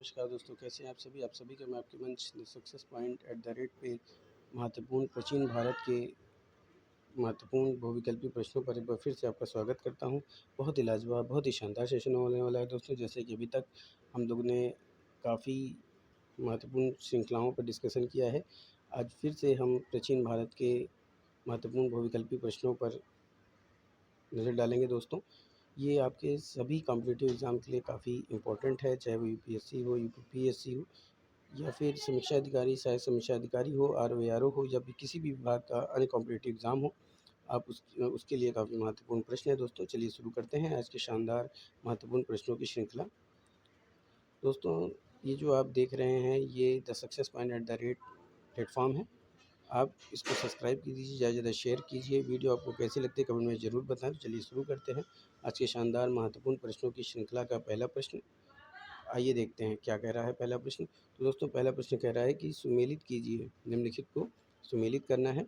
नमस्कार दोस्तों, कैसे हैं आप सभी का मैं आपके मंच the success point at the rate पे महत्वपूर्ण प्राचीन भारत के महत्वपूर्ण बहुविकल्पी प्रश्नों पर एक बार फिर से आपका स्वागत करता हूं। बहुत ही लाजवाब, बहुत ही शानदार सेशन होने वाला है दोस्तों। जैसे कि अभी तक हम लोग ने काफ़ी महत्वपूर्ण श्रृंखलाओं पर डिस्कशन किया है। आज फिर से हम प्राचीन भारत के महत्वपूर्ण बहुविकल्पी प्रश्नों पर नज़र डालेंगे दोस्तों। ये आपके सभी कॉम्पिटिटिव एग्ज़ाम के लिए काफ़ी इम्पोर्टेंट है, चाहे वो यूपीएससी हो, यूपीपीएससी हो या फिर समीक्षा अधिकारी, सहायक समीक्षा अधिकारी हो, आरओ हो या फिर किसी भी विभाग का अन्य कॉम्पिटिटिव एग्ज़ाम हो, आप उसके लिए काफ़ी महत्वपूर्ण प्रश्न है दोस्तों। चलिए शुरू करते हैं आज के शानदार महत्वपूर्ण प्रश्नों की श्रृंखला। दोस्तों, ये जो आप देख रहे हैं ये the success point at the rate platform है। आप इसको सब्सक्राइब कीजिए, ज़्यादा से ज़्यादा शेयर कीजिए। वीडियो आपको कैसी लगती है कमेंट में ज़रूर बताएं। तो चलिए शुरू करते हैं आज के शानदार महत्वपूर्ण प्रश्नों की श्रृंखला का पहला प्रश्न। आइए देखते हैं क्या कह रहा है पहला प्रश्न। तो दोस्तों, पहला प्रश्न कह रहा है कि सुमेलित कीजिए, निम्नलिखित को सुमेलित करना है।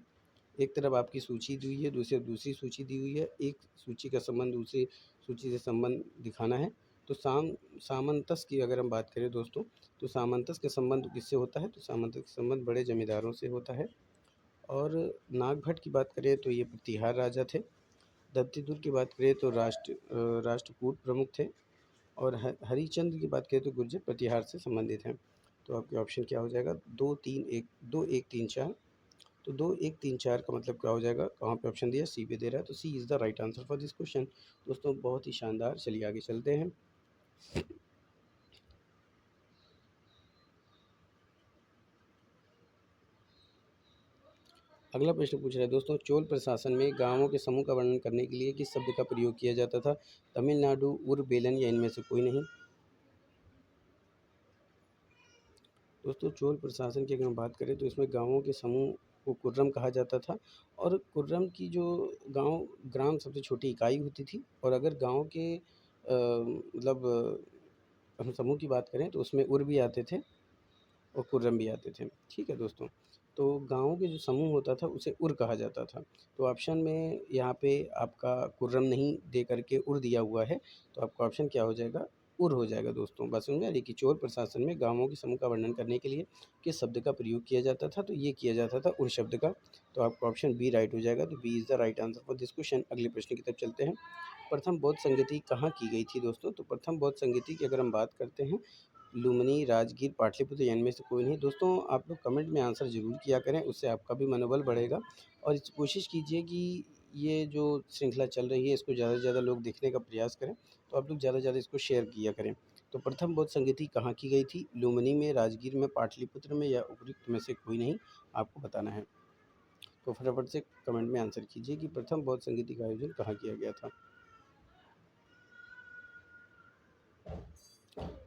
एक तरफ आपकी सूची दी हुई है, दूसरी दूसरी सूची दी हुई है। एक सूची का संबंध दूसरी सूची से संबंध दिखाना है। तो सामंतस की अगर हम बात करें दोस्तों, तो सामंतस का संबंध किससे होता है? तो सामंतस का संबंध बड़े जमींदारों से होता है। और नागभट्ट की बात करें तो ये प्रतिहार राजा थे। दत्तीदूर की बात करें तो राष्ट्रकूट प्रमुख थे। और हरिश्चंद्र की बात करें तो गुर्जर प्रतिहार से संबंधित हैं। तो आपके ऑप्शन क्या हो जाएगा? 2 1 3 4। तो 2 1 3 4 का मतलब क्या हो जाएगा? कहाँ पे ऑप्शन दिया? सी पे दे रहा है, तो C is the right answer for this question. दोस्तों, बहुत ही शानदार। चलिए आगे चलते हैं। अगला प्रश्न पूछ रहा है दोस्तों, चोल प्रशासन में गांवों के समूह का वर्णन करने के लिए किस शब्द का प्रयोग किया जाता था? तमिलनाडु, उर, बेलन या इनमें से कोई नहीं? दोस्तों, चोल प्रशासन की अगर हम बात करें तो इसमें गाँवों के समूह को कुर्रम कहा जाता था। और कुर्रम की जो गाँव ग्राम सबसे छोटी इकाई होती थी। और अगर गाँव के मतलब हम समूह की बात करें तो उसमें उर भी आते थे और कुर्रम भी आते थे। ठीक है दोस्तों, तो गाँवों के जो समूह होता था उसे उर कहा जाता था। तो ऑप्शन में यहाँ पे आपका कुर्रम नहीं दे करके उर दिया हुआ है, तो आपका ऑप्शन क्या हो जाएगा? उर हो जाएगा दोस्तों। बात समझ में आ रही है कि चोल प्रशासन में गाँवों के समूह का वर्णन करने के लिए किस शब्द का प्रयोग किया जाता था? तो ये किया जाता था उर शब्द का। तो आपका ऑप्शन बी राइट हो जाएगा। तो B is the right answer for this question. अगले प्रश्न की तरफ चलते हैं। प्रथम बौद्ध संगति कहाँ की गई थी दोस्तों? तो प्रथम बौद्ध संगति की अगर हम बात करते हैं, लुम्बिनी, राजगीर, पाटलिपुत्र या इनमें से कोई नहीं। दोस्तों, आप लोग कमेंट में आंसर ज़रूर किया करें, उससे आपका भी मनोबल बढ़ेगा। और कोशिश कीजिए कि ये जो श्रृंखला चल रही है इसको ज़्यादा से ज़्यादा लोग देखने का प्रयास करें। तो आप लोग ज़्यादा से ज़्यादा इसको शेयर किया करें। तो प्रथम बौद्ध संगति कहाँ की गई थी? लुम्बिनी में, राजगीर में, पाटलिपुत्र में या उपयुक्त में से कोई नहीं, आपको बताना है। तो फटाफट से कमेंट में आंसर कीजिए कि प्रथम बौद्ध संगति का आयोजन कहाँ किया गया था।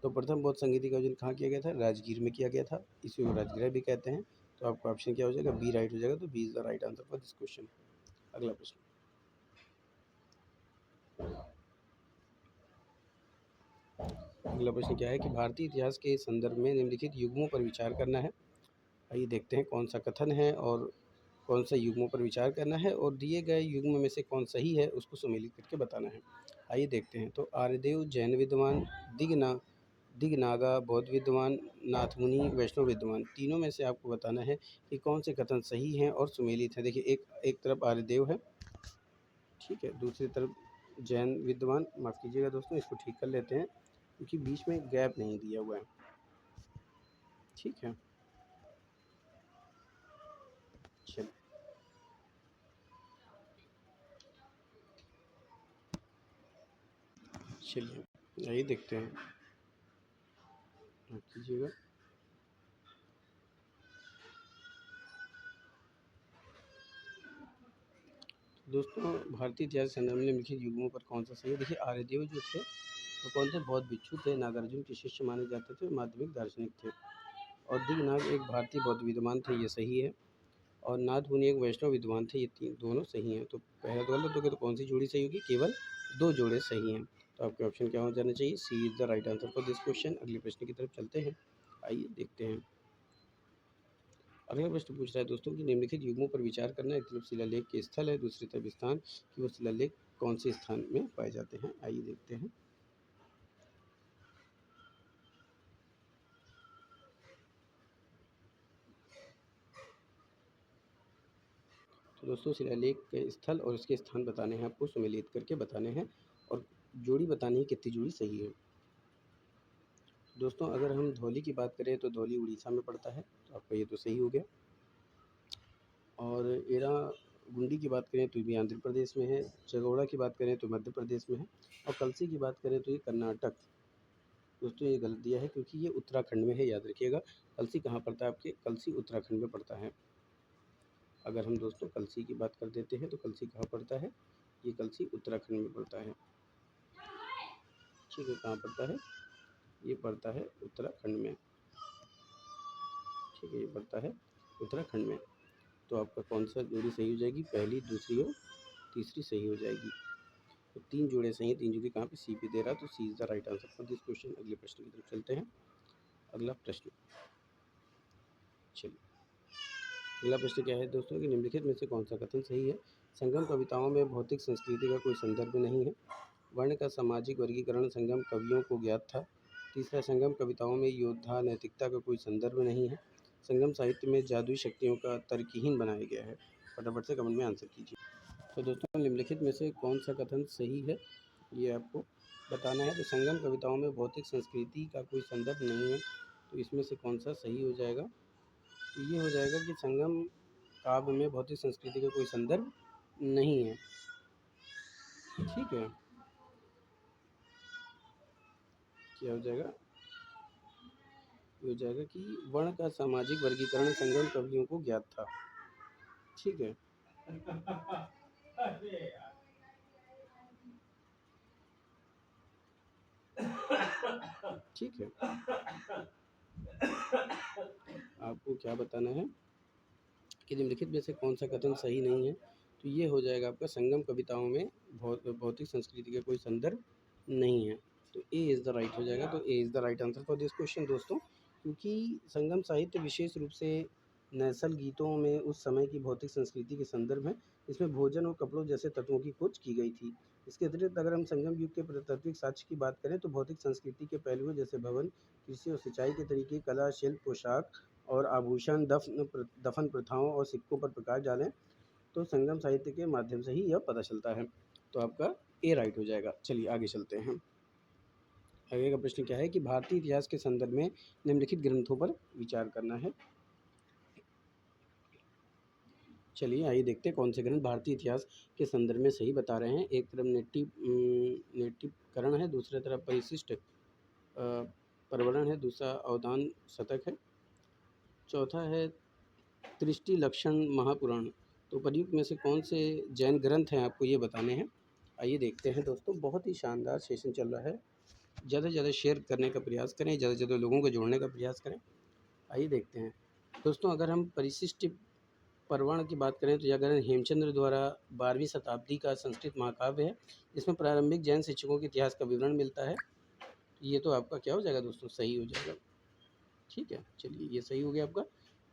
तो प्रथम बौद्ध संगीति का आयोजन कहाँ किया गया था? राजगीर में किया गया था। इसी को राजगीर भी कहते हैं। तो आपका ऑप्शन क्या हो जाएगा? बी राइट हो जाएगा। तो B is the right answer for this question. अगला प्रश्न। अगला प्रश्न क्या है कि भारतीय इतिहास के संदर्भ में निम्नलिखित युग्मों पर विचार करना है। आइए देखते हैं कौन सा कथन है और कौन सा युग्मों पर विचार करना है, और दिए गए युग्म में से कौन सही है उसको सम्मिलित करके बताना है। आइए देखते हैं। तो आर्यदेव जैन विद्वान, दिगनागा बौद्ध विद्वान, नाथमुनि वैष्णव विद्वान, तीनों में से आपको बताना है कि कौन से कथन सही हैं और सुमेलित हैं। देखिए, एक एक तरफ आर्यदेव है, ठीक है, दूसरी तरफ जैन विद्वान। माफ़ कीजिएगा दोस्तों, इसको ठीक कर लेते हैं क्योंकि बीच में गैप नहीं दिया हुआ है। ठीक है, चलिए चलिए यही देखते हैं। माफ़ कीजिएगा। दोस्तों, भारतीय इतिहास संदर्भ में निम्नलिखित युग्मों पर कौन सा सही है? देखिए, आर्यदेव जो थे वो कौन थे? बौद्ध भिक्षु थे, नागार्जुन के शिष्य माने जाते थे, माध्यमिक दार्शनिक थे। और दिगनाग एक भारतीय बौद्ध विद्वान थे, ये सही है। और नाथ मुनि एक वैष्णव विद्वान थे, ये तीन दोनों सही हैं। तो पहला तो गलत हो गया, तो कौन सी जोड़ी सही होगी? केवल दो जोड़े सही हैं। तो आपके ऑप्शन क्या हो जाना चाहिए? C is the right answer for this question. अगले प्रश्न की तरफ चलते हैं। आइए देखते हैं। अगला प्रश्न पूछ रहा है दोस्तों कि निम्नलिखित युग्मों पर विचार करना। एक तरफ शिलालेख के स्थल है, दूसरी तरफ स्थान कि वो शिलालेख कौन से स्थान में पाए जाते हैं। आइए देखते हैं। दोस्तों शिलालेख के स्थल और उसके स्थान बताने हैं आपको, सुमेलित करके बताने हैं और जोड़ी बतानी है कितनी जोड़ी सही है। दोस्तों अगर हम धौली की बात करें तो धौली उड़ीसा में पड़ता है, तो आपका ये तो सही हो गया। और एरागुंडी की बात करें तो ये भी आंध्र प्रदेश में है। चगोड़ा की बात करें तो मध्य प्रदेश में है। और कलसी की बात करें तो ये कर्नाटक। दोस्तों ये गलत दिया है क्योंकि ये उत्तराखंड में है, याद रखिएगा। कलसी कहाँ पड़ता है आपके? कलसी उत्तराखंड में पड़ता है। अगर हम दोस्तों कलसी की बात कर देते हैं तो कलसी कहाँ पड़ता है? ये कलसी उत्तराखंड में पड़ता है। ठीक है, कहाँ पड़ता है? ये पड़ता है उत्तराखंड में। ठीक है, ये पड़ता है उत्तराखंड में। तो आपका कौन सा जोड़ी सही हो जाएगी? पहली, दूसरी और तीसरी सही हो जाएगी। तो 3 जोड़े सही हैं। 3 जोड़ी कहाँ पे? सी पे दे रहा है, तो C is the right answer for this question. अगले प्रश्न की तरफ चलते हैं। अगला प्रश्न, चलिए अगला प्रश्न क्या है दोस्तों कि निम्नलिखित में से कौन सा कथन सही है? संगम कविताओं में भौतिक संस्कृति का कोई संदर्भ नहीं है। वर्ण का सामाजिक वर्गीकरण संगम कवियों को ज्ञात था। तीसरा, संगम कविताओं में योद्धा नैतिकता का कोई संदर्भ नहीं है। संगम साहित्य में जादुई शक्तियों का तर्कहीन बनाया गया है। फटाफट से कमेंट में आंसर कीजिए। तो दोस्तों निम्नलिखित में से कौन सा कथन सही है, ये आपको बताना है। तो संगम कविताओं में भौतिक संस्कृति का कोई संदर्भ नहीं है, तो इसमें से कौन सा सही हो जाएगा? तो ये हो जाएगा कि संगम काव्य में भौतिक संस्कृति का कोई संदर्भ नहीं है। ठीक है, क्या हो जाएगा? ये हो जाएगा कि वर्ण का सामाजिक वर्गीकरण संगम कवियों को ज्ञात था। ठीक है, ठीक है, आपको क्या बताना है कि निम्नलिखित में से कौन सा कथन सही नहीं है? तो ये हो जाएगा आपका संगम कविताओं में भौतिक संस्कृति का कोई संदर्भ नहीं है। तो ए इज़ द राइट हो जाएगा। तो A is the right answer for this question दोस्तों, क्योंकि संगम साहित्य विशेष रूप से नैसल गीतों में उस समय की भौतिक संस्कृति के संदर्भ है। इसमें भोजन और कपड़ों जैसे तत्वों की खोज की गई थी। इसके अतिरिक्त अगर हम संगम युग के पुरातात्विक साक्ष्य की बात करें तो भौतिक संस्कृति के पहलुओं जैसे भवन, कृषि और सिंचाई के तरीके, कला, शिल्प, पोशाक और आभूषण, दफन प्रथाओं और सिक्कों पर प्रकाश डालें तो संगम साहित्य के माध्यम से ही यह पता चलता है। तो आपका ए राइट हो जाएगा। चलिए आगे चलते हैं। आगे का प्रश्न क्या है कि भारतीय इतिहास के संदर्भ में निम्नलिखित ग्रंथों पर विचार करना है। चलिए आइए देखते हैं कौन से ग्रंथ भारतीय इतिहास के संदर्भ में सही बता रहे हैं। एक तरफ नेटिवकरण है, दूसरी तरफ परिशिष्ट परवरण है, दूसरा अवदान शतक है, चौथा है त्रिष्टि लक्षण महापुराण। तो उपर्युक्त में से कौन से जैन ग्रंथ हैं आपको ये बताने हैं। आइए देखते हैं दोस्तों, बहुत ही शानदार सेशन चल रहा है। ज़्यादा से ज़्यादा शेयर करने का प्रयास करें, ज़्यादा से ज़्यादा लोगों को जोड़ने का प्रयास करें। आइए देखते हैं दोस्तों, अगर हम परिशिष्ट परवण की बात करें तो यह ग्रंथ हेमचंद्र द्वारा 12वीं शताब्दी का संस्कृत महाकाव्य है। इसमें प्रारंभिक जैन शिक्षकों के इतिहास का विवरण मिलता है। ये तो आपका क्या हो जाएगा दोस्तों? सही हो जाएगा। ठीक है, चलिए ये सही हो गया आपका।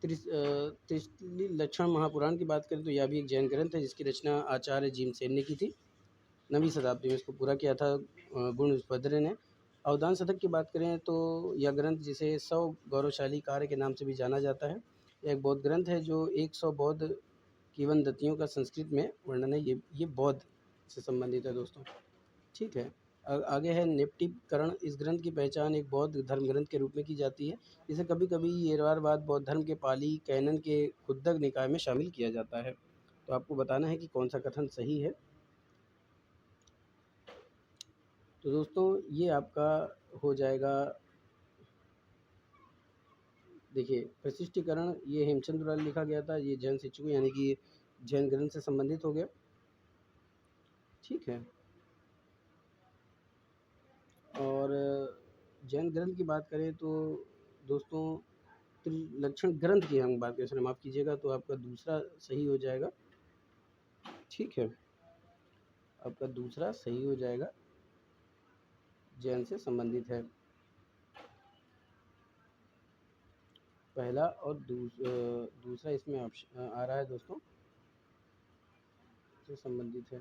त्रिशली लक्षण महापुराण की बात करें तो यह भी एक जैन ग्रंथ है जिसकी रचना आचार्य जीमसेन ने की थी। 9वीं शताब्दी में इसको पूरा किया था गुणभद्र ने। अवदान शतक की बात करें तो यह ग्रंथ जिसे 100 गौरवशाली कार्य के नाम से भी जाना जाता है, यह एक बौद्ध ग्रंथ है जो 100 बौद्ध किंवदंतियों का संस्कृत में वर्णन है। ये बौद्ध से संबंधित है दोस्तों। ठीक है, आगे है निफ्टीकरण। इस ग्रंथ की पहचान एक बौद्ध धर्म ग्रंथ के रूप में की जाती है। इसे कभी कभी येरवारवाद बौद्ध धर्म के पाली कैनन के खुद्दक निकाय में शामिल किया जाता है। तो आपको बताना है कि कौन सा कथन सही है। तो दोस्तों ये आपका हो जाएगा, देखिए प्रशिष्टीकरण ये हेमचंद द्वारा लिखा गया था, ये जैन शिक्षकों यानी कि जैन ग्रंथ से संबंधित हो गया। ठीक है, और जैन ग्रंथ की बात करें तो दोस्तों त्रिलक्षण ग्रंथ की हम बात करें, माफ़ कीजिएगा, तो आपका दूसरा सही हो जाएगा। ठीक है, आपका दूसरा सही हो जाएगा, जैन से संबंधित है। पहला और दूसरा इसमें ऑप्शन आ रहा है दोस्तों, से संबंधित है।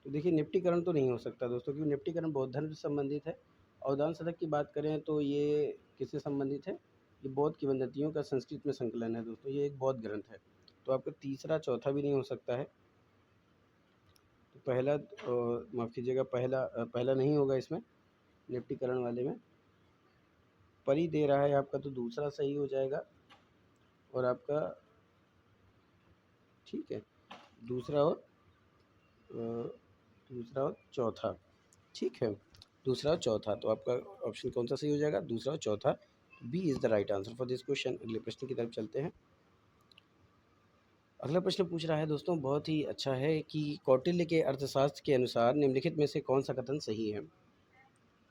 तो देखिए निफ्टीकरण तो नहीं हो सकता दोस्तों, क्योंकि निफ्टीकरण बौद्ध धर्म से संबंधित है। अवदान शतक की बात करें तो ये किससे संबंधित है? ये बौद्ध किंवदंतियों का संस्कृत में संकलन है दोस्तों, ये एक बौद्ध ग्रंथ है। तो आपका तीसरा चौथा भी नहीं हो सकता है। तो पहला माफ़ कीजिएगा, पहला नहीं होगा इसमें, निफ्टीकरण वाले में परी दे रहा है आपका, तो दूसरा सही हो जाएगा। और आपका ठीक है, दूसरा और चौथा, ठीक है, दूसरा और चौथा, तो आपका ऑप्शन कौन सा सही हो जाएगा? दूसरा और चौथा, B is the right answer for this question. अगले प्रश्न की तरफ चलते हैं। अगला प्रश्न पूछ रहा है दोस्तों, बहुत ही अच्छा है कि कौटिल्य के अर्थशास्त्र के अनुसार निम्नलिखित में से कौन सा कथन सही है?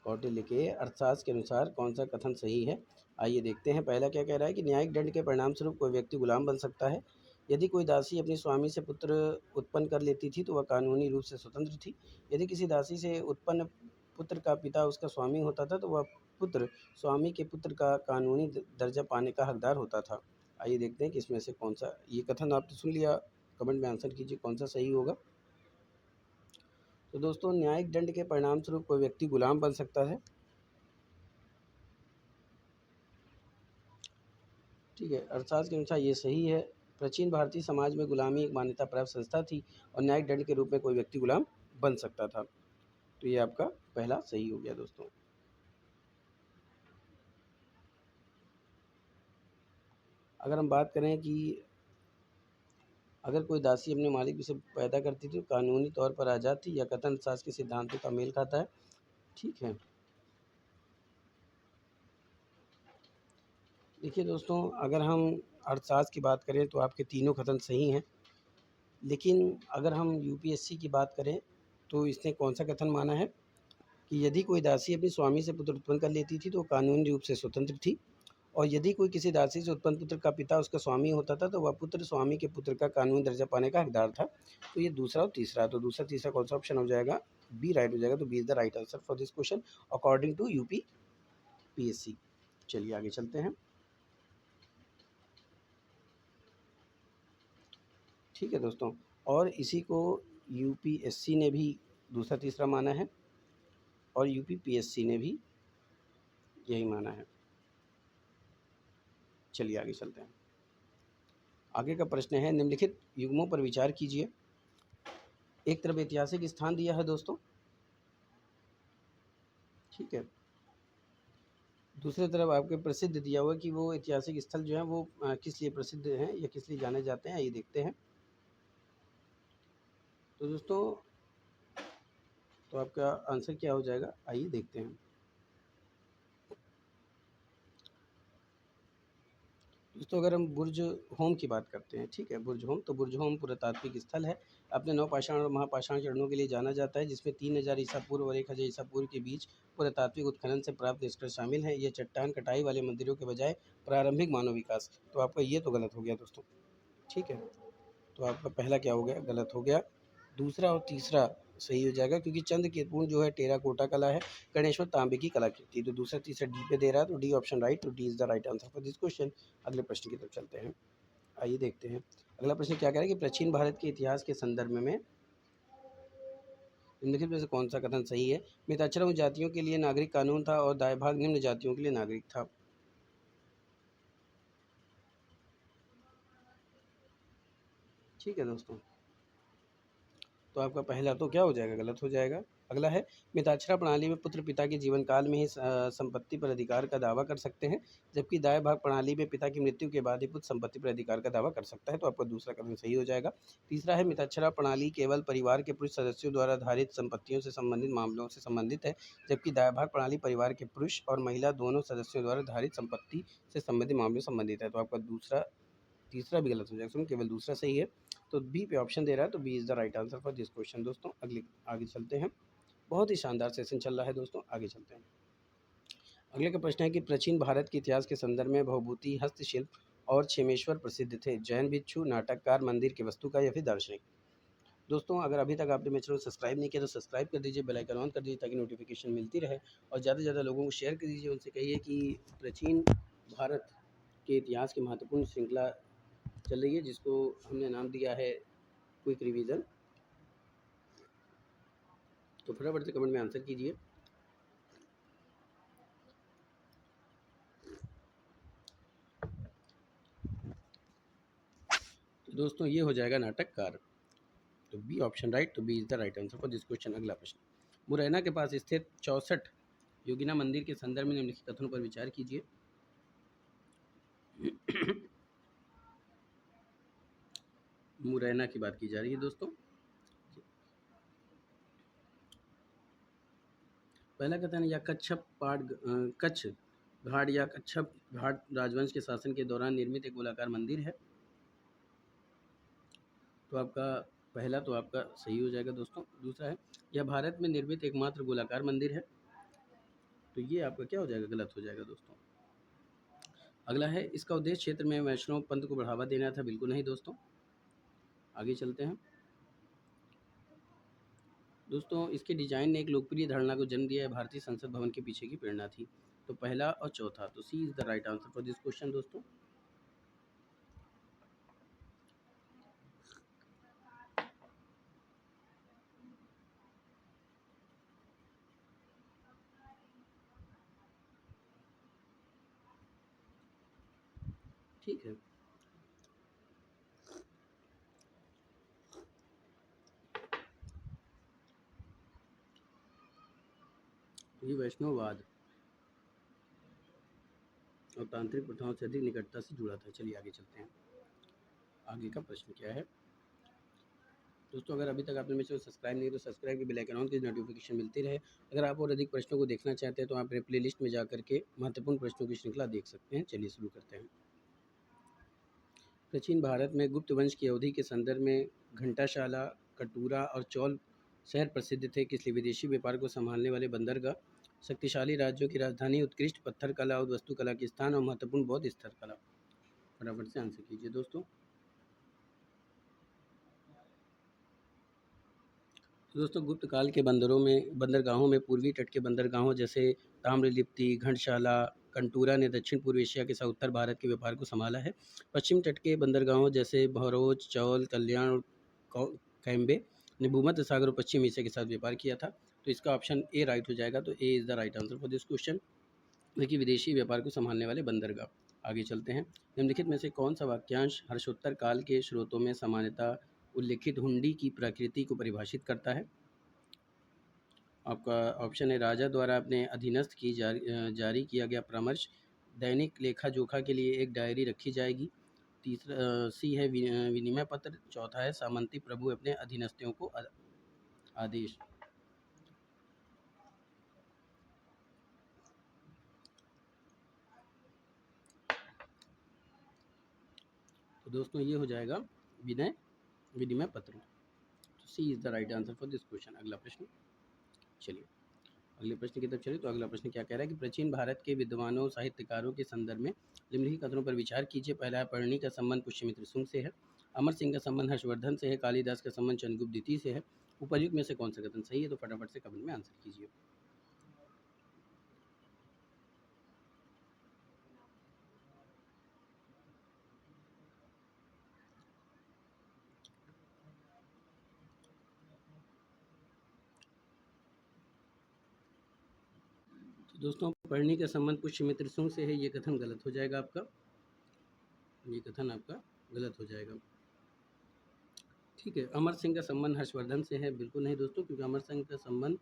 कौटिल्य के अर्थशास्त्र के अनुसार कौन सा कथन सही है? आइए देखते हैं। पहला क्या कह रहा है कि न्यायिक दंड के परिणाम स्वरूप कोई व्यक्ति गुलाम बन सकता है। यदि कोई दासी अपने स्वामी से पुत्र उत्पन्न कर लेती थी तो वह कानूनी रूप से स्वतंत्र थी। यदि किसी दासी से उत्पन्न पुत्र का पिता उसका स्वामी होता था तो वह पुत्र स्वामी के पुत्र का कानूनी दर्जा पाने का हकदार होता था। आइए देखते हैं कि इसमें से कौन सा, ये कथन आपने सुन लिया, कमेंट में आंसर कीजिए कौन सा सही होगा। तो दोस्तों, न्यायिक दंड के परिणाम स्वरूप कोई व्यक्ति गुलाम बन सकता है, ठीक है, अर्थशास्त्र के अनुसार ये सही है। प्राचीन भारतीय समाज में गुलामी एक मान्यता प्राप्त संस्था थी और न्यायिक दंड के रूप में कोई व्यक्ति गुलाम बन सकता था। तो ये आपका पहला सही हो गया दोस्तों। अगर हम बात करें कि अगर कोई दासी अपने मालिक से पैदा करती थी तो कानूनी तौर पर आज़ाद थी, या कथन अर्थशास्त्र के सिद्धांतों का मेल खाता है, ठीक है। देखिए दोस्तों, अगर हम अर्थशास्त्र की बात करें तो आपके तीनों कथन सही हैं, लेकिन अगर हम यूपीएससी की बात करें तो इसने कौन सा कथन माना है कि यदि कोई दासी अपने स्वामी से पुत्र उत्पन्न कर लेती थी तो वो कानूनी रूप से स्वतंत्र थी, और यदि कोई किसी दासी से उत्पन्न पुत्र का पिता उसका स्वामी होता था तो वह पुत्र स्वामी के पुत्र का कानूनी दर्जा पाने का हकदार था। तो ये दूसरा और तीसरा, तो दूसरा तीसरा कौन सा ऑप्शन हो जाएगा? बी राइट हो जाएगा। तो B is the right answer for this question according to UP PSC. चलिए आगे चलते हैं। ठीक है दोस्तों, और इसी को यूपीएससी ने भी दूसरा तीसरा माना है और यूपी पीएससी ने भी यही माना है। चलिए आगे चलते हैं। आगे का प्रश्न है, निम्नलिखित युग्मों पर विचार कीजिए। एक तरफ ऐतिहासिक स्थान दिया है दोस्तों, ठीक है, दूसरी तरफ आपके प्रसिद्ध दिया हुआ कि वो ऐतिहासिक स्थल जो है वो किस लिए प्रसिद्ध हैं या किस लिए जाने जाते हैं, ये देखते हैं। तो दोस्तों, तो आपका आंसर क्या हो जाएगा, आइए देखते हैं। दोस्तों, अगर हम बुर्ज होम की बात करते हैं, ठीक है, बुर्ज होम, तो बुर्ज होम पुरातात्विक स्थल है। अपने नवपाषाण और महापाषाण चरणों के लिए जाना जाता है, जिसमें 3000 ईसा पूर्व और 1000 ईसा पूर्व के बीच पुरातात्विक उत्खनन से प्राप्त निष्कर्ष शामिल हैं। ये चट्टान कटाई वाले मंदिरों के बजाय प्रारंभिक मानव विकास, तो आपका ये तो गलत हो गया दोस्तों, ठीक है। तो आपका पहला क्या हो गया? गलत हो गया। दूसरा और तीसरा सही हो जाएगा, क्योंकि चंद्र केतुन जो है टेराकोटा कला है, गणेश्वर तांबे की कलाकृति है। तो दूसरा तीसरा डी पे दे रहा है, तो डी ऑप्शन राइट, तो D is the right answer for this question. अगले प्रश्न की तरफ चलते हैं। आइए देखते हैं। अगला प्रश्न क्या कह रहा है कि प्राचीन भारत के इतिहास के संदर्भ में निम्नलिखित में से कौन सा कथन सही है? मिताक्षर जातियों के लिए नागरिक कानून था और दाय भाग निम्न जातियों के लिए नागरिक था। ठीक है दोस्तों, तो आपका पहला तो क्या हो जाएगा? गलत हो जाएगा। अगला है, मिताक्षरा प्रणाली में पुत्र पिता के जीवन काल में ही संपत्ति पर अधिकार का दावा कर सकते हैं, जबकि दाय भाग प्रणाली में पिता की मृत्यु के बाद ही पुत्र संपत्ति पर अधिकार का दावा कर सकता है। तो आपका दूसरा कथन सही हो जाएगा। तीसरा है, मिताक्षरा प्रणाली केवल परिवार के पुरुष सदस्यों द्वारा धारित संपत्तियों से संबंधित मामलों से संबंधित है, जबकि दाय भाग प्रणाली परिवार के पुरुष और महिला दोनों सदस्यों द्वारा धारित संपत्ति से संबंधित मामलों से संबंधित है। तो आपका दूसरा तीसरा भी गलत हो जाएगा, सुन, केवल दूसरा सही है। तो बी पे ऑप्शन दे रहा है, तो B is the right answer for this question. दोस्तों, अगले आगे चलते हैं। बहुत ही शानदार सेशन चल रहा है दोस्तों, आगे चलते हैं। अगले का प्रश्न है कि प्राचीन भारत के इतिहास के संदर्भ में भवभूति, हस्तशिल्प और क्षेमेश्वर प्रसिद्ध थे। जैन भिक्षु, नाटककार, मंदिर के वास्तुकार या फिर दार्शनिक। दोस्तों, अगर अभी तक आपने मेरे चैनल को सब्सक्राइब नहीं किया तो सब्सक्राइब कर दीजिए, बेल आइकन ऑन कर दीजिए ताकि नोटिफिकेशन मिलती रहे, और ज़्यादा से ज़्यादा लोगों को शेयर कर दीजिए। उनसे कहिए कि प्राचीन भारत के इतिहास की महत्वपूर्ण श्रृंखला चल रही है, जिसको हमने नाम दिया है क्विक रिवीजन। तो फटाफट से कमेंट में आंसर कीजिए। तो तो दोस्तों ये हो जाएगा नाटककार। तो बी ऑप्शन राइट, तो B is the right answer for this question. अगला प्रश्न, मुरैना के पास स्थित 64 योगिना मंदिर के संदर्भ में निम्नलिखित कथनों पर विचार कीजिए। मुरैना की बात की जा रही है दोस्तों। पहला कथन, या कच्छप कच्छ घाट या कच्छप घाट राजवंश के शासन के दौरान निर्मित एक गोलाकार मंदिर है। तो आपका पहला तो आपका सही हो जाएगा दोस्तों। दूसरा है, यह भारत में निर्मित एकमात्र गोलाकार मंदिर है। तो ये आपका क्या हो जाएगा, गलत हो जाएगा दोस्तों। अगला है, इसका उद्देश्य क्षेत्र में वैष्णव पंथ को बढ़ावा देना था। बिल्कुल नहीं दोस्तों। आगे चलते हैं दोस्तों, इसके डिजाइन ने एक लोकप्रिय धारणा को जन्म दिया है। भारतीय संसद भवन के पीछे की प्रेरणा थी। तो पहला और चौथा, तो C is the right answer for this question दोस्तों। ठीक है, ये वैष्णववाद और तांत्रिक प्रथाओं से अधिक निकटता से जुड़ा था। चलिए आगे चलते हैं। आगे का प्रश्न क्या है दोस्तों, अगर अभी तक आपने मेरे चैनल सब्सक्राइब नहीं तो सब्सक्राइब की बेल आइकन ऑन की नोटिफिकेशन मिलती रहे। अगर आप और अधिक प्रश्नों को देखना चाहते हैं तो आप मेरे प्ले लिस्ट में जा करके महत्वपूर्ण प्रश्नों की श्रृंखला देख सकते हैं। चलिए शुरू करते हैं। प्राचीन भारत में गुप्त वंश की अवधि के संदर्भ में घंटाशाला, कटूरा और चौल शहर प्रसिद्ध थे। किसलिए? विदेशी व्यापार को संभालने वाले बंदरगाह, शक्तिशाली राज्यों की राजधानी, उत्कृष्ट पत्थर कला और वास्तुकला के स्थान और महत्वपूर्ण बौद्ध स्थल कला। फटाफट से आंसर कीजिए दोस्तों। तो दोस्तों, गुप्त काल के बंदरगाहों में पूर्वी तट के बंदरगाहों जैसे ताम्रलिप्ति, घंटशाला, कंटूरा ने दक्षिण पूर्व एशिया के साथ उत्तर भारत के व्यापार को संभाला है। पश्चिम तट के बंदरगाहों जैसे भरोच, चौल, कल्याण और कैम्बे ने भूमध्य सागर और पश्चिम एशिया के साथ व्यापार किया था। तो इसका ऑप्शन ए राइट हो जाएगा। तो A is the right answer for this question. देखिए, विदेशी व्यापार को संभालने वाले बंदरगाह। आगे चलते हैं। निम्नलिखित में से कौन सा वाक्यांश हर्षोत्तर काल के स्रोतों में सामान्यतः उल्लिखित हुंडी की प्रकृति को परिभाषित करता है? आपका ऑप्शन है, राजा द्वारा अपने अधीनस्थ की जारी किया गया परामर्श, दैनिक लेखा जोखा के लिए एक डायरी रखी जाएगी। तीसरा सी है विनिमय पत्र। चौथा है, सामंती प्रभु अपने अधीनस्थों को आदेश। तो दोस्तों ये हो जाएगा विनिमय पत्र। तो C is the right answer for this question. अगला प्रश्न, चलिए अगले प्रश्न की तरफ चलिए। तो अगला प्रश्न क्या कह रहा है कि प्राचीन भारत के विद्वानों साहित्यकारों के संदर्भ में निम्नलिखित कथनों पर विचार कीजिए। पहला है, पढ़नी का संबंध पुष्यमित्र शुंग से है। अमर सिंह का संबंध हर्षवर्धन से है। कालिदास का संबंध चंद्रगुप्त द्वितीय से है। उपर्युक्त में से कौन सा कथन सही है? तो फटाफट से कमेंट में आंसर कीजिए। तो दोस्तों, पढ़नी का संबंध पुष्यमित्र शुंग से है, ये कथन गलत हो जाएगा आपका। ये कथन आपका गलत हो जाएगा। ठीक है, अमर सिंह का संबंध हर्षवर्धन से है। बिल्कुल नहीं दोस्तों, क्योंकि अमर सिंह का संबंध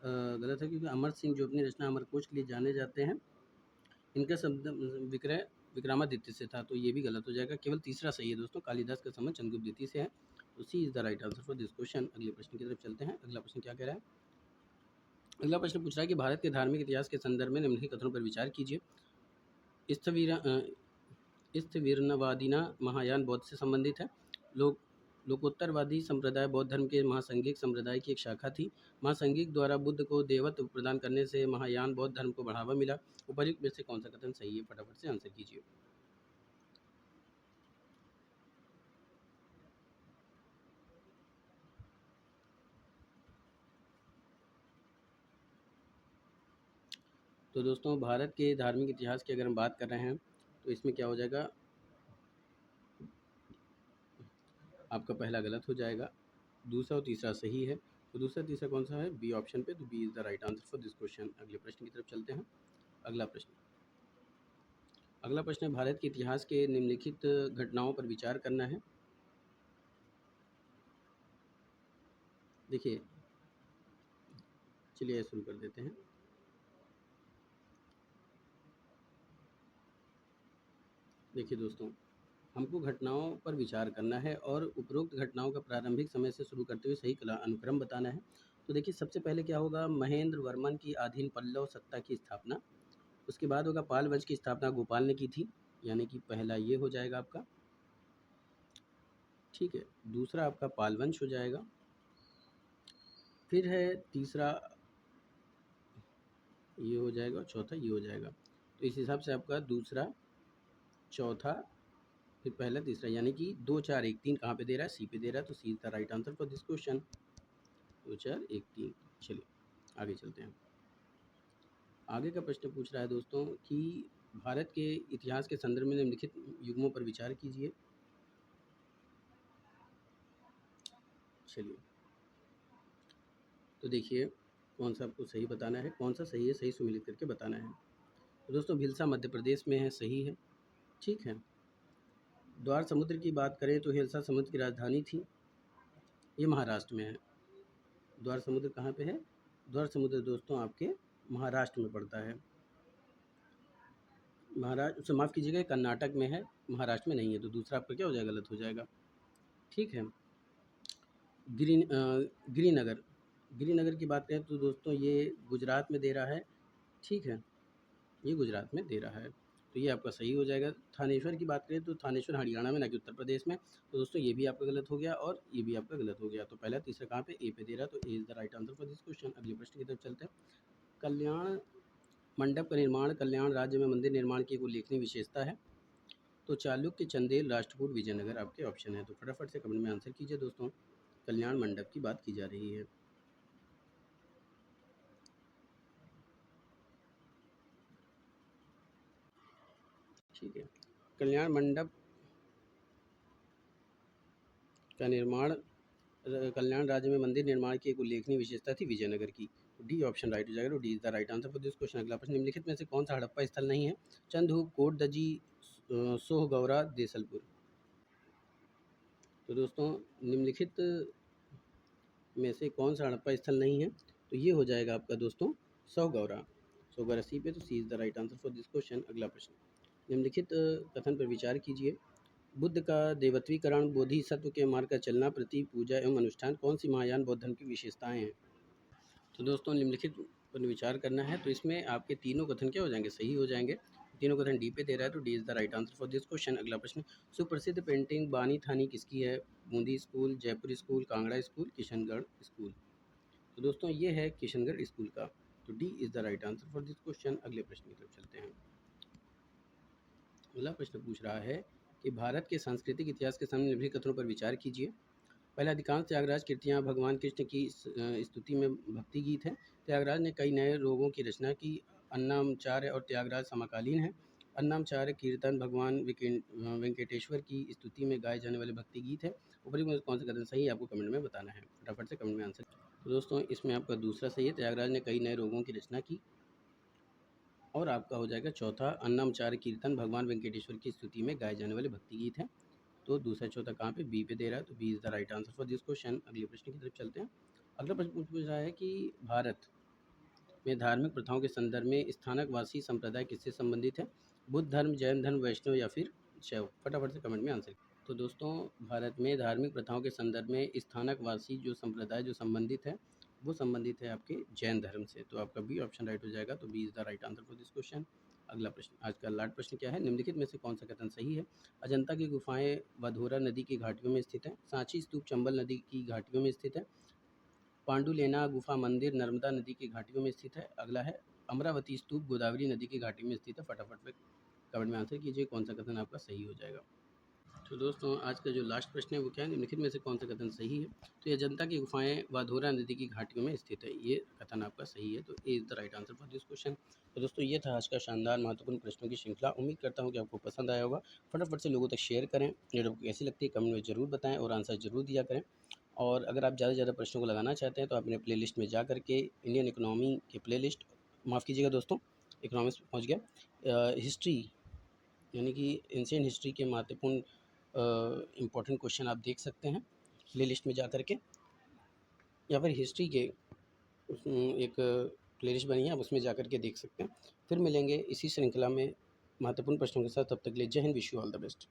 गलत है, क्योंकि अमर सिंह जो अपनी रचना अमरकोश के लिए जाने जाते हैं, इनका शब्द विक्रय विक्रमादित्य से था। तो ये भी गलत हो जाएगा। केवल तीसरा सही है दोस्तों, कालिदास का संबंध चंद्रगुप्त द्वितीय से है। तो C is the right answer for this question. अगले प्रश्न की तरफ चलते हैं। अगला प्रश्न क्या कह रहा है? अगला प्रश्न पूछ रहा है कि भारत के धार्मिक इतिहास के संदर्भ में निम्नलिखित कथनों पर विचार कीजिए। स्थविरनवादिना महायान बौद्ध से संबंधित है। लोक लोकोत्तरवादी संप्रदाय बौद्ध धर्म के महासंघिक संप्रदाय की एक शाखा थी। महासंघिक द्वारा बुद्ध को देवत्व प्रदान करने से महायान बौद्ध धर्म को बढ़ावा मिला। उपर्युक्त में से कौन सा कथन सही है? फटाफट से आंसर कीजिए। तो दोस्तों, भारत के धार्मिक इतिहास की अगर हम बात कर रहे हैं तो इसमें क्या हो जाएगा, आपका पहला गलत हो जाएगा, दूसरा और तीसरा सही है। तो दूसरा तीसरा कौन सा है? बी ऑप्शन पे। तो B is the right answer for this question. अगले प्रश्न की तरफ चलते हैं। अगला प्रश्न है, भारत के इतिहास के निम्नलिखित घटनाओं पर विचार करना है। देखिए, चलिए शुरू कर देते हैं। देखिए दोस्तों, हमको घटनाओं पर विचार करना है और उपरोक्त घटनाओं का प्रारंभिक समय से शुरू करते हुए सही कला अनुक्रम बताना है। तो देखिए, सबसे पहले क्या होगा, महेंद्र वर्मन की अधीन पल्लव सत्ता की स्थापना। उसके बाद होगा पाल वंश की स्थापना गोपाल ने की थी, यानी कि पहला ये हो जाएगा आपका। ठीक है, दूसरा आपका पाल वंश हो जाएगा। फिर है तीसरा ये हो जाएगा और चौथा ये हो जाएगा। तो इस हिसाब से आपका दूसरा, चौथा, फिर पहला, तीसरा, यानी कि 2 4 1 3 कहाँ पे दे रहा है, सी पे दे रहा है। तो C is the right answer for this question. 2 4 1 3। चलिए आगे चलते हैं। आगे का प्रश्न पूछ रहा है दोस्तों कि भारत के इतिहास के संदर्भ में निम्नलिखित युग्मों पर विचार कीजिए। चलिए, तो देखिए कौन सा आपको सही बताना है, कौन सा सही है, सही सुमिलित करके बताना है। तो दोस्तों भिलसा मध्य प्रदेश में है, सही है। ठीक है। द्वार समुद्र की बात करें तो हिलसा समुद्र की राजधानी थी, ये महाराष्ट्र में है। द्वार समुद्र कहाँ पे है? द्वार समुद्र दोस्तों आपके महाराष्ट्र में पड़ता है। महाराष्ट्र से, माफ़ कीजिएगा, कर्नाटक में है, महाराष्ट्र में नहीं है। तो दूसरा आपका क्या हो जाएगा, गलत हो जाएगा। ठीक है। गिरिनगर, गिरिनगर की बात करें तो दोस्तों ये गुजरात में दे रहा है। ठीक है, ये गुजरात में दे रहा है, तो ये आपका सही हो जाएगा। थानेश्वर की बात करें तो थानेश्वर हरियाणा में, ना कि उत्तर प्रदेश में। तो दोस्तों ये भी आपका गलत हो गया और ये भी आपका गलत हो गया। तो पहला तीसरा कहाँ पे, ए पे दे रहा है। तो A is the right answer for this question. अगले प्रश्न की तरफ चलते हैं। कल्याण मंडप का निर्माण कल्याण राज्य में मंदिर निर्माण की एक उल्लेखनीय विशेषता है। तो चालुक्य, चंदेल, राष्ट्रकूट, विजयनगर आपके ऑप्शन है। तो फटाफट से कमेंट में आंसर कीजिए दोस्तों। कल्याण मंडप की बात की जा रही है। ठीक है। कल्याण मंडप का निर्माण कल्याण राज्य में मंदिर निर्माण की एक उल्लेखनीय विशेषता थी विजयनगर की। तो डी ऑप्शन राइट हो जाएगा। तो D is the right answer for this question. अगला प्रश्न, निम्नलिखित में से कौन सा हड़प्पा स्थल नहीं है? चंदहूप, कोट दजी, सोहगौरा, देसलपुर। तो दोस्तों निम्नलिखित में से कौन सा हड़प्पा स्थल नहीं है? तो ये हो जाएगा आपका दोस्तों सोहगौरा। सोहगौरा सी पे, तो C is the right answer for this question. अगला प्रश्न, निम्नलिखित कथन पर विचार कीजिए। बुद्ध का देवत्वीकरण, बोधिसत्व के मार्ग का चलना, प्रति पूजा एवं अनुष्ठान कौन सी महायान बौद्ध धर्म की विशेषताएं हैं? तो दोस्तों निम्नलिखित पर विचार करना है। तो इसमें आपके तीनों कथन क्या हो जाएंगे, सही हो जाएंगे। तीनों कथन डी पे दे रहा है, तो D is the right answer for this question. अगला प्रश्न, सुप्रसिद्ध पेंटिंग बानी थानी किसकी है? Bundi school, Jaipur school, Kangra school, Kishangarh school. तो दोस्तों ये है किशनगढ़ स्कूल का। तो D is the right answer for this question. अगले प्रश्न की तरफ चलते हैं। अगला प्रश्न पूछ रहा है कि भारत के सांस्कृतिक इतिहास के सामने निम्नलिखित कथनों पर विचार कीजिए। पहले, अधिकांश त्यागराज कृतियाँ भगवान कृष्ण की स्तुति में भक्ति गीत हैं। त्यागराज ने कई नए रोगों की रचना की। अन्नामचार्य और त्यागराज समकालीन हैं। अन्नामचार्य कीर्तन भगवान वेंकटेश्वर की स्तुति में गाए जाने वाले भक्ति गीत है। ऊपरी में कौन सा कथन सही है, आपको कमेंट में बताना है। फटाफट से कमेंट में आंसर। तो दोस्तों इसमें आपका दूसरा सही है, त्यागराज ने कई नए रोगों की रचना की। और आपका हो जाएगा चौथा, अन्नामचार्य कीर्तन भगवान वेंकटेश्वर की स्तुति में गाए जाने वाले भक्ति गीत हैं। तो दूसरा चौथा कहाँ पे, बी पे दे रहा है। तो B is the right answer for this question. अगले प्रश्न की तरफ चलते हैं। अगला प्रश्न पूछ रहा है कि भारत में धार्मिक प्रथाओं के संदर्भ में स्थानकवासी संप्रदाय किससे संबंधित है? बुद्ध धर्म, जैन धर्म, वैष्णव या फिर शैव। फटाफट से कमेंट में आंसर। तो दोस्तों भारत में धार्मिक प्रथाओं के संदर्भ में स्थानकवासी जो संप्रदाय जो संबंधित है, वो संबंधित है आपके जैन धर्म से। तो आपका बी ऑप्शन राइट हो जाएगा। तो B is the right answer for this question. अगला प्रश्न, आज का लास्ट प्रश्न क्या है, निम्नलिखित में से कौन सा कथन सही है? अजंता की गुफाएं वधोरा नदी की घाटियों में स्थित है। सांची स्तूप चंबल नदी की घाटियों में स्थित है। पांडुलेना गुफा मंदिर नर्मदा नदी की घाटियों में स्थित है। अगला है अमरावती स्तूप गोदावरी नदी की घाटी में स्थित है। फटाफट में कमेंट में आंसर कीजिए, कौन सा कथन आपका सही हो जाएगा। तो दोस्तों आज का जो लास्ट प्रश्न है वो क्या है, निम्नलिखित में से कौन सा कथन सही है? तो ये अजंता की गुफाएं वाधोरा नदी की घाटियों में स्थित है, ये कथन आपका सही है। तो A is the right answer for this question. तो दोस्तों ये था आज का शानदार महत्वपूर्ण प्रश्नों की श्रृंखला। उम्मीद करता हूँ कि आपको पसंद आया होगा। फटाफट से लोगों तक शेयर करें, वीडियो आपको कैसी लगती है कमेंट में ज़रूर बताएं और आंसर ज़रूर दिया करें। और अगर आप ज़्यादा से ज़्यादा प्रश्नों को लगाना चाहते हैं तो आप अपने प्लेलिस्ट में जा करके इंडियन इकोनॉमी के प्लेलिस्ट, माफ़ कीजिएगा दोस्तों, इकोनॉमिक्स पहुँच गया, हिस्ट्री यानी कि एंशिएंट हिस्ट्री के महत्वपूर्ण इम्पोर्टेंट क्वेश्चन आप देख सकते हैं प्ले लिस्ट में जा कर के। या फिर हिस्ट्री के एक प्लेलिस्ट बनी है, आप उसमें जा कर के देख सकते हैं। फिर मिलेंगे इसी श्रृंखला में महत्वपूर्ण प्रश्नों के साथ, तब तक के लिए जय Hind, wish you all the best.